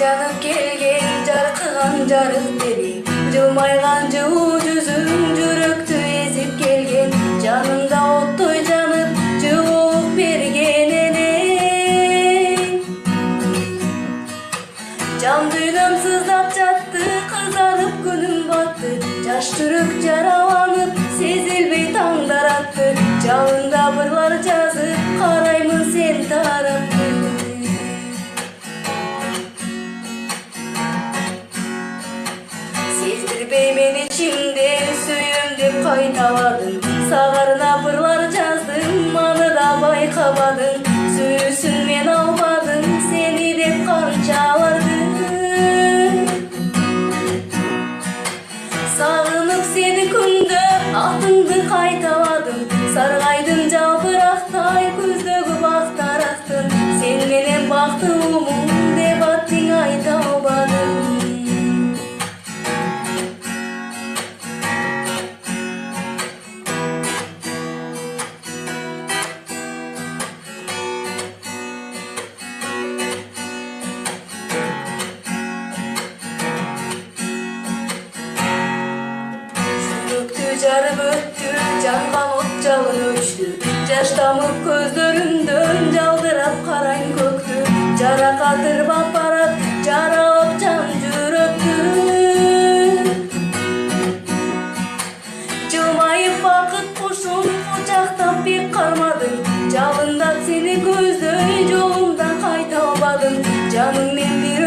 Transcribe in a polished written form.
жанып келген жарқыған жарық дедің, жылмайған жылуу жүзүң жүрөктү эзип келген, жанымда оттой жанып жылуулук берген элең. Жан дүйнөм сыздап жатты, кызарып күнүм батты, жаш жүрөк жараланып сезилбей таңдар атты, жалында ырлар жазып караймын сен тарапты. Сездирбей мен ичимде сүйөм деп кайталадың, сагарына ырлар жаздым, аны да байкабадың, сүйүүсүн мен албадым сени деп канчалардым. Сагынып сени күндө атыңды кайталадым, саргайдым жалбырактай көздөгү бактарактын, сен менен бактылуумун деп аттың айта албадым. Жарып өттү, жанган от жалын өчтү, жаш тамып көздөрүмдөн жалдырап карайм көктү, жаракат ырбап барат, жаралап жан жүрөктү. Жылмайып бакыт кушун кучактап бек кармадың, жалындап сени көздөй жолумдан кайта албадым, жаның мен бир